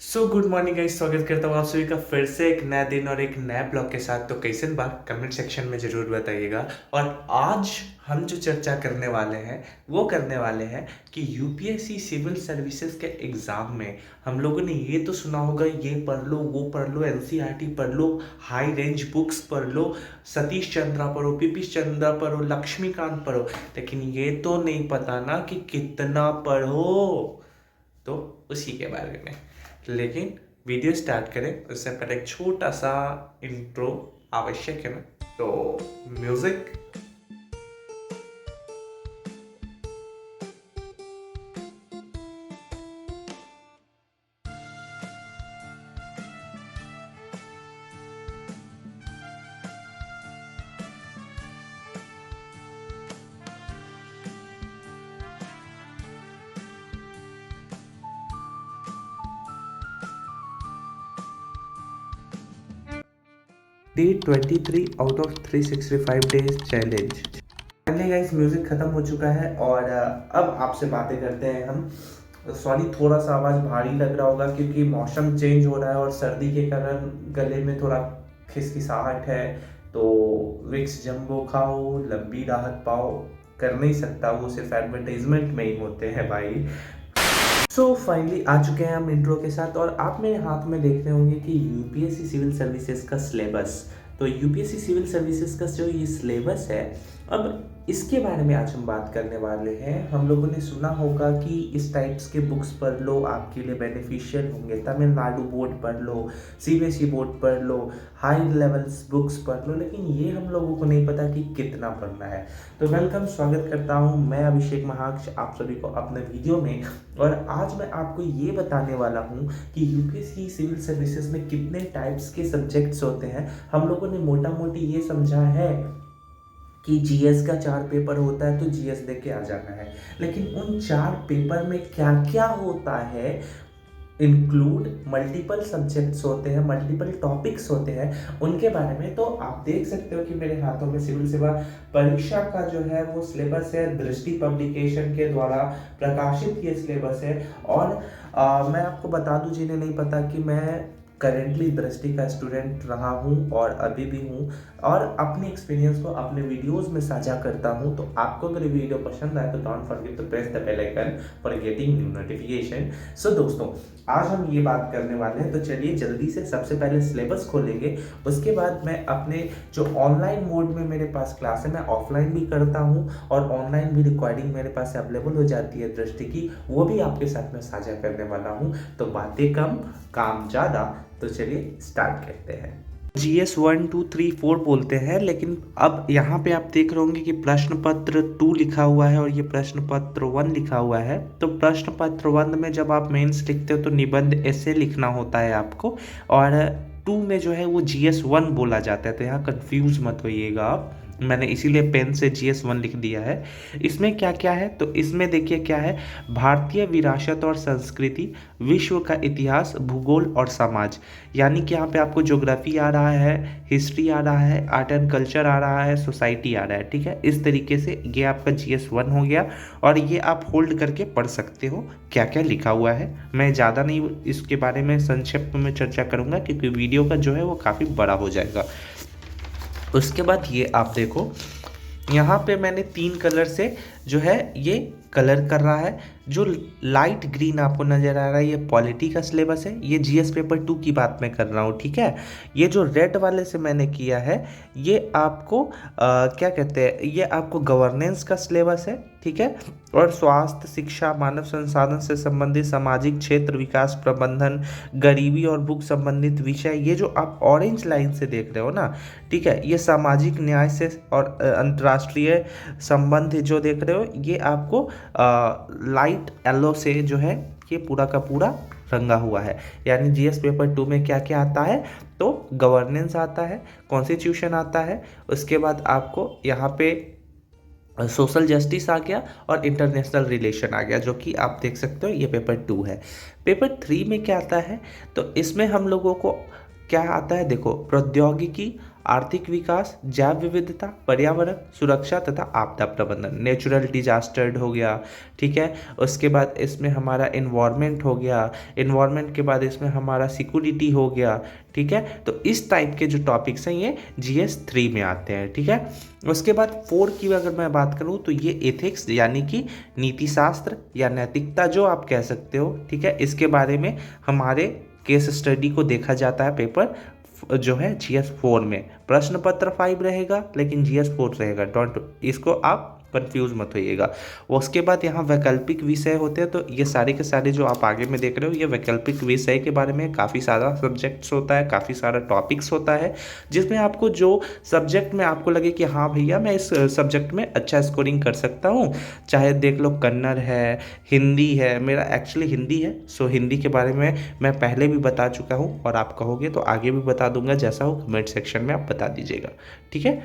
Good morning guys. स्वागत करता हूँ आप सभी का फिर से एक नया दिन और एक नया ब्लॉग के साथ। तो कैसन बा कमेंट सेक्शन में ज़रूर बताइएगा। और आज हम जो चर्चा करने वाले हैं वो करने वाले हैं कि यूपीएससी सिविल सर्विसेज के एग्ज़ाम में हम लोगों ने ये तो सुना होगा, ये पढ़ लो वो पढ़ लो, एनसीईआरटी पढ़ लो, हाई रेंज बुक्स पढ़ लो, सतीश चंद्रा पढ़ो, पीपी चंद्रा पढ़ो, लक्ष्मीकांत पढ़ो, लेकिन ये तो नहीं पता ना कि कितना पढ़ो। तो उसी के बारे में, लेकिन वीडियो स्टार्ट करें उससे पहले एक छोटा सा इंट्रो आवश्यक है ना। तो music. Day 23 out of 365 days challenge. Finally guys music खत्म हो चुका है और अब आपसे बातें करते हैं हम। सॉरी, थोड़ा सा आवाज़ भारी लग रहा होगा क्योंकि मौसम चेंज हो रहा है और सर्दी के कारण गले में थोड़ा खिसखिसाहट है। तो विक्स जंबो खाओ, लंबी राहत पाओ। कर नहीं सकता, वो सिर्फ एडवर्टाइजमेंट में ही होते हैं भाई। फाइनली आ चुके हैं हम इंट्रो के साथ और आप मेरे हाथ में देख रहे होंगे कि यूपीएससी सिविल सर्विसेज का सिलेबस। तो यूपीएससी सिविल सर्विसेज का जो ये सिलेबस है, अब इसके बारे में आज हम बात करने वाले हैं। हम लोगों ने सुना होगा कि इस टाइप्स के बुक्स पढ़ लो, आपके लिए बेनिफिशियल होंगे। तमिलनाडु बोर्ड पढ़ लो, सीबीएसई बोर्ड पढ़ लो, हाई लेवल्स बुक्स पढ़ लो, लेकिन ये हम लोगों को नहीं पता कि कितना पढ़ना है। तो वेलकम, स्वागत करता हूँ मैं अभिषेक महाक्ष आप सभी को अपने वीडियो में। और आज मैं आपको ये बताने वाला हूँ कि यूपीएससी सिविल सर्विसेज में कितने टाइप्स के सब्जेक्ट्स होते हैं। हम लोगों ने मोटा मोटी ये समझा है कि जीएस का 4 पेपर होता है तो जीएस दे के आ जाना है, लेकिन उन 4 पेपर में क्या क्या होता है, इंक्लूड मल्टीपल सब्जेक्ट्स होते हैं, मल्टीपल टॉपिक्स होते हैं, उनके बारे में। तो आप देख सकते हो कि मेरे हाथों में सिविल सेवा परीक्षा का जो है वो सिलेबस है, दृष्टि पब्लिकेशन के द्वारा प्रकाशित ये सिलेबस है। और मैं आपको बता दूं जिन्हें नहीं पता कि मैं करेंटली दृष्टि का स्टूडेंट रहा हूँ और अभी भी हूँ, और अपने एक्सपीरियंस को अपने वीडियोस में साझा करता हूँ। तो आपको अगर ये वीडियो पसंद आए तो don't forget to press the bell icon for getting new notification. So दोस्तों, आज हम ये बात करने वाले हैं, तो चलिए जल्दी से सबसे पहले सिलेबस खोलेंगे। उसके बाद मैं अपने जो ऑनलाइन मोड में मेरे पास क्लास है, मैं ऑफलाइन भी करता हूँ और ऑनलाइन भी रिकॉर्डिंग मेरे पास अवेलेबल हो जाती है दृष्टि की, वो भी आपके साथ में साझा करने वाला हूँ। तो बातें कम काम ज़्यादा, तो चलिए स्टार्ट करते हैं। GS 1 2 3 4 बोलते हैं, लेकिन अब यहाँ पे आप देख रहे होंगे कि प्रश्न पत्र 2 लिखा हुआ है और ये प्रश्न पत्र 1 लिखा हुआ है। तो प्रश्न पत्र 1 में जब आप मेंस लिखते हो तो निबंध ऐसे लिखना होता है आपको, और 2 में जो है वो GS 1 बोला जाता है। तो यहाँ कंफ्यूज मत होइएगा आप, मैंने इसीलिए पेन से GS 1 लिख दिया है। इसमें क्या क्या है, तो इसमें देखिए क्या है, भारतीय विरासत और संस्कृति, विश्व का इतिहास, भूगोल और समाज। यानी कि यहाँ पे आपको ज्योग्राफी आ रहा है, हिस्ट्री आ रहा है, आर्ट एंड कल्चर आ रहा है, सोसाइटी आ रहा है। ठीक है, इस तरीके से ये आपका GS 1 हो गया, और ये आप होल्ड करके पढ़ सकते हो क्या क्या लिखा हुआ है। मैं ज़्यादा नहीं इसके बारे में संक्षिप्त में चर्चा करूँगा क्योंकि वीडियो का जो है वो काफ़ी बड़ा हो जाएगा। उसके बाद ये आप देखो, यहाँ पे मैंने 3 कलर से जो है ये कलर कर रहा है। जो लाइट ग्रीन आपको नज़र आ रहा है ये पॉलिटी का सिलेबस है, ये जीएस पेपर 2 की बात मैं कर रहा हूँ। ठीक है, ये जो रेड वाले से मैंने किया है ये आपको क्या कहते हैं, ये आपको गवर्नेंस का सिलेबस है। ठीक है, और स्वास्थ्य, शिक्षा, मानव संसाधन से संबंधित, सामाजिक क्षेत्र, विकास प्रबंधन, गरीबी और भूख संबंधित विषय, ये जो आप ऑरेंज लाइन से देख रहे हो ना, ठीक है, ये सामाजिक न्याय से और अंतर्राष्ट्रीय संबंध जो देख रहे हो, ये आपको लाइट येलो से जो है ये पूरा का पूरा रंगा हुआ है। यानी जीएस पेपर 2 में क्या क्या आता है, तो गवर्नेंस आता है, कॉन्स्टिट्यूशन आता है, उसके बाद आपको यहाँ पे सोशल जस्टिस आ गया और इंटरनेशनल रिलेशन आ गया, जो कि आप देख सकते हो ये पेपर 2 है। पेपर 3 में क्या आता है, तो इसमें हम लोगों को क्या आता है देखो, प्रौद्योगिकी, आर्थिक विकास, जैव विविधता, पर्यावरण, सुरक्षा तथा आपदा प्रबंधन, नेचुरल डिजास्टर हो गया, ठीक है। उसके बाद इसमें हमारा इन्वायरमेंट हो गया, इन्वायरमेंट के बाद इसमें हमारा सिक्योरिटी हो गया, ठीक है। तो इस टाइप के जो टॉपिक्स हैं ये GS 3 में आते हैं, ठीक है। उसके बाद 4 की अगर मैं बात करूं तो ये एथिक्स यानी कि नीति शास्त्र या नैतिकता जो आप कह सकते हो, ठीक है। इसके बारे में हमारे केस स्टडी को देखा जाता है पेपर जो है GS 4 में। प्रश्न पत्र 5 रहेगा लेकिन GS 4 रहेगा, डोंट इसको आप कंफ्यूज मत होइएगा। उसके बाद यहाँ वैकल्पिक विषय होते हैं, तो ये सारे के सारे जो आप आगे में देख रहे हो ये वैकल्पिक विषय के बारे में काफ़ी सारा सब्जेक्ट्स होता है, काफ़ी सारा टॉपिक्स होता है, जिसमें आपको जो सब्जेक्ट में आपको लगे कि हाँ भैया मैं इस सब्जेक्ट में अच्छा स्कोरिंग कर सकता हूँ, चाहे देख लो कन्नड़ है, हिंदी है, मेरा एक्चुअली हिंदी है, सो हिंदी के बारे में मैं पहले भी बता चुका हूँ और आप कहोगे तो आगे भी बता दूंगा, जैसा हो कमेंट सेक्शन में आप बता दीजिएगा, ठीक है।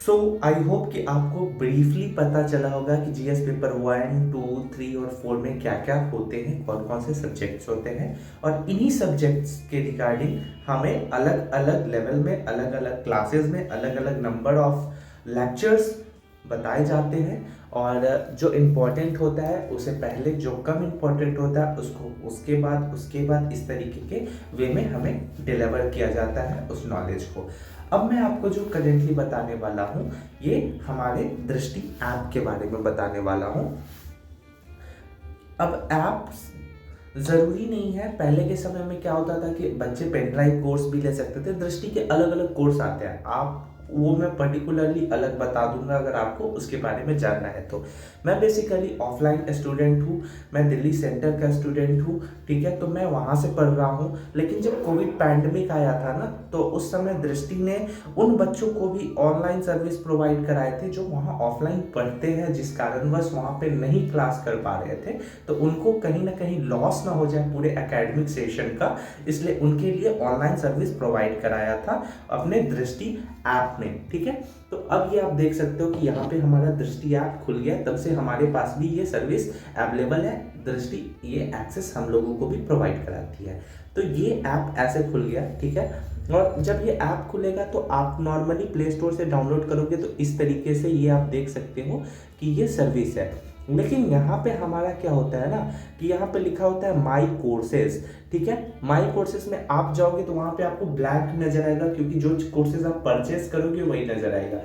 सो आई होप कि आपको ब्रीफली पता चला होगा कि GS पेपर 1, 2, 3 और 4 में क्या क्या होते हैं, कौन कौन से सब्जेक्ट्स होते हैं, और इन्हीं सब्जेक्ट्स के रिगार्डिंग हमें अलग अलग लेवल में, अलग अलग क्लासेस में, अलग अलग नंबर ऑफ लेक्चर्स बताए जाते हैं, और जो इम्पोर्टेंट होता है उसे पहले, जो कम इम्पोर्टेंट होता है उसको उसके बाद इस तरीके के वे में हमें डिलीवर किया जाता है उस नॉलेज को। अब मैं आपको जो करेंटली बताने वाला हूँ ये हमारे दृष्टि ऐप के बारे में बताने वाला हूँ। अब ऐप ज़रूरी नहीं है, पहले के समय में क्या होता था कि बच्चे पेन ड्राइव कोर्स भी ले सकते थे, दृष्टि के अलग अलग कोर्स आते हैं, आप वो मैं पर्टिकुलरली अलग बता दूंगा अगर आपको उसके बारे में जानना है तो। मैं बेसिकली ऑफलाइन स्टूडेंट हूँ, मैं दिल्ली सेंटर का स्टूडेंट हूँ, ठीक है, तो मैं वहाँ से पढ़ रहा हूँ। लेकिन जब कोविड पैंडमिक आया था ना, तो उस समय दृष्टि ने उन बच्चों को भी ऑनलाइन सर्विस प्रोवाइड कराए थे जो वहाँ ऑफलाइन पढ़ते हैं, जिस कारणवश वहाँ पे नहीं क्लास कर पा रहे थे, तो उनको कहीं ना कहीं लॉस ना हो जाए पूरे एकेडमिक सेशन का, इसलिए उनके लिए ऑनलाइन सर्विस प्रोवाइड कराया था अपने दृष्टि ऐप में, ठीक है। तो अब ये आप देख सकते हो कि यहाँ पे हमारा दृष्टि ऐप खुल गया, तब से हमारे पास भी ये सर्विस अवेलेबल है, दृष्टि ये एक्सेस हम लोगों को भी प्रोवाइड कराती है। तो ये ऐप ऐसे खुल गया, ठीक है। और जब ये ऐप खुलेगा तो आप नॉर्मली प्ले स्टोर से डाउनलोड करोगे तो इस तरीके से ये आप देख सकते हो कि ये सर्विस है। लेकिन यहाँ पे हमारा क्या होता है ना कि यहाँ पे लिखा होता है माई कोर्सेज, ठीक है। माई कोर्सेज में आप जाओगे तो वहाँ पे आपको ब्लैंक नजर आएगा, क्योंकि जो कोर्सेज आप परचेस करोगे वही नजर आएगा।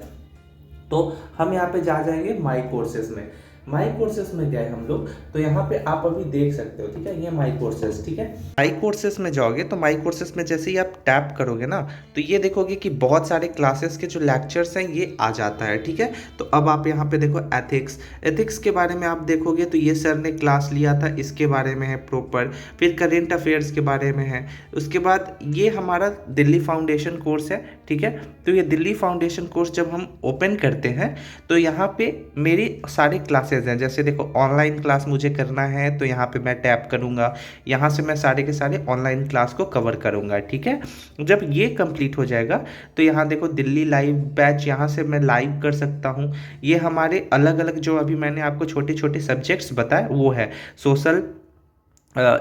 तो हम यहाँ पे जाएंगे माई कोर्सेज में। माई कोर्सेज में गए हम लोग, तो यहाँ पे आप अभी देख सकते हो, ठीक है, ये माई कोर्सेज, ठीक है। माई कोर्सेज में जाओगे तो माई कोर्सेज में जैसे ही आप टैप करोगे ना, तो ये देखोगे कि बहुत सारे क्लासेस के जो लेक्चर्स हैं ये आ जाता है, ठीक है। तो अब आप यहाँ पे देखो एथिक्स के बारे में आप देखोगे तो ये सर ने क्लास लिया था, इसके बारे में है प्रॉपर। फिर करेंट अफेयर्स के बारे में है। उसके बाद ये हमारा दिल्ली फाउंडेशन कोर्स है, ठीक है। तो ये दिल्ली फाउंडेशन कोर्स जब हम ओपन करते हैं तो यहाँ पे मेरी सारे क्लासेस हैं, जैसे देखो ऑनलाइन क्लास मुझे करना है तो यहाँ पे मैं टैप करूँगा, यहाँ से मैं सारे के सारे ऑनलाइन क्लास को कवर करूँगा, ठीक है। जब ये कंप्लीट हो जाएगा तो यहाँ देखो दिल्ली लाइव बैच, यहाँ से मैं लाइव कर सकता हूँ। ये हमारे अलग अलग जो अभी मैंने आपको छोटे छोटे सब्जेक्ट्स बताए वो है, सोशल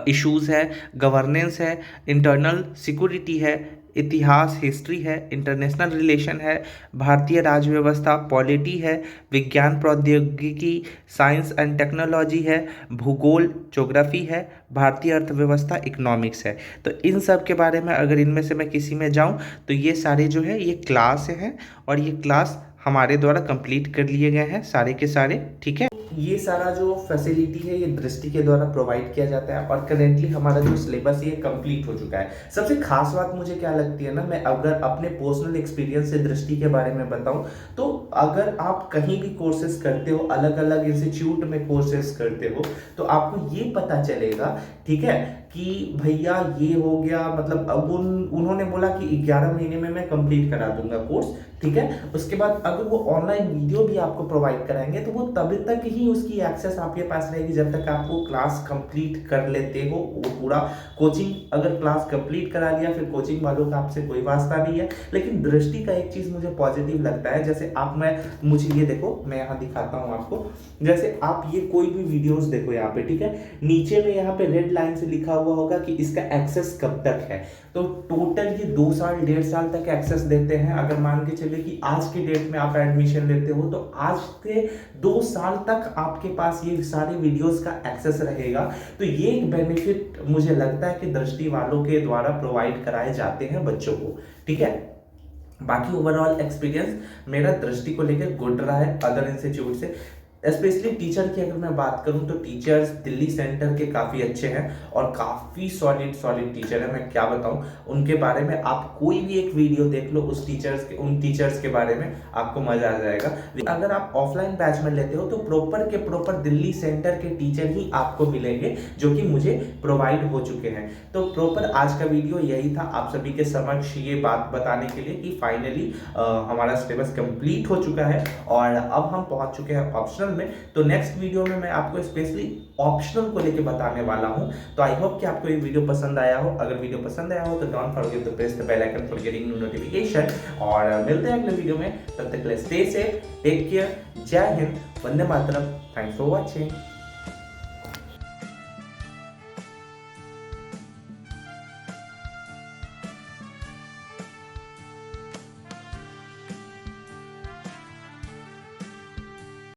इश्यूज़ है, गवर्नेंस है, इंटरनल सिक्योरिटी है, इतिहास हिस्ट्री है, इंटरनेशनल रिलेशन है, भारतीय राज्य व्यवस्था पॉलिटी है, विज्ञान प्रौद्योगिकी साइंस एंड टेक्नोलॉजी है, भूगोल ज्योग्राफी है, भारतीय अर्थव्यवस्था इकोनॉमिक्स है। तो इन सब के बारे में अगर इनमें से मैं किसी में जाऊं तो ये सारे जो है ये क्लास हैं, और ये क्लास हमारे द्वारा कंप्लीट कर लिए गए हैं सारे के सारे, ठीक है। ये सारा जो फैसिलिटी है ये दृष्टि के द्वारा प्रोवाइड किया जाता है, और करेंटली हमारा जो सिलेबस ये कंप्लीट हो चुका है। सबसे खास बात मुझे क्या लगती है ना, मैं अगर अपने पर्सनल एक्सपीरियंस से दृष्टि के बारे में बताऊं तो अगर आप कहीं भी कोर्सेज करते हो, अलग अलग इंस्टीट्यूट में कोर्सेज करते हो, तो आपको ये पता चलेगा, ठीक है, कि भैया ये हो गया, मतलब अब उन्होंने बोला कि 11 महीने में मैं कंप्लीट करा दूंगा कोर्स, ठीक है। उसके बाद अगर वो ऑनलाइन वीडियो भी आपको प्रोवाइड कराएंगे तो वो तब तक ही उसकी एक्सेस आपके पास रहेगी जब तक आप वो क्लास कंप्लीट कर लेते हो। वो पूरा कोचिंग अगर क्लास कंप्लीट करा लिया फिर कोचिंग वालों का आपसे कोई वास्ता नहीं है। लेकिन दृष्टि का एक चीज़ मुझे पॉजिटिव लगता है, जैसे आप मुझे ये देखो, मैं यहाँ दिखाता हूँ आपको। जैसे आप ये कोई भी वीडियोस देखो यहाँ पे, ठीक है, नीचे में यहाँ पे रेड लाइन से लिखा हुआ होगा कि इसका एक्सेस कब तक है। तो टोटल ये 2 साल 1.5 साल तक एक्सेस देते हैं। अगर मान के चलिए कि आज के डेट में आप एडमिशन लेते हो तो आज के 2 साल तक आपके पास ये सारे वीडियोस का एक्सेस रहेगा। तो ये एक बेनिफिट मुझे लगता है कि दृष्टि वालों के द्वारा प्रोवाइड कराए जाते हैं बच्चों को, ठीक है। बाकी ओवरऑल एक्सपीरियंस मेरा दृष्टि को लेकर गुड रहा है अदर इंस्टीट्यूट से। स्पेशली टीचर की अगर मैं बात करूं तो टीचर्स दिल्ली सेंटर के काफ़ी अच्छे हैं और काफ़ी सॉलिड टीचर है। मैं क्या बताऊं उनके बारे में, आप कोई भी एक वीडियो देख लो उन टीचर्स के बारे में, आपको मज़ा आ जाएगा। अगर आप ऑफलाइन बैच में लेते हो तो प्रॉपर दिल्ली सेंटर के टीचर ही आपको मिलेंगे जो कि मुझे प्रोवाइड हो चुके हैं। तो प्रॉपर आज का वीडियो यही था आप सभी के समक्ष ये बात बताने के लिए कि फाइनली हमारा सिलेबस कंप्लीट हो चुका है और अब हम पहुंच चुके हैं ऑप्शनल में। तो नेक्स्ट वीडियो में मैं आपको स्पेशली ऑप्शनल को लेके बताने वाला हूं। तो आई होप कि आपको ये वीडियो पसंद आया हो। अगर वीडियो पसंद आया हो तो don't forget to press the bell icon for getting new notification. और मिलते हैं अगले वीडियो में, तब तक के लिए स्टे सेफ, टेक केयर, जय Hind, Vande Mataram, thanks for watching.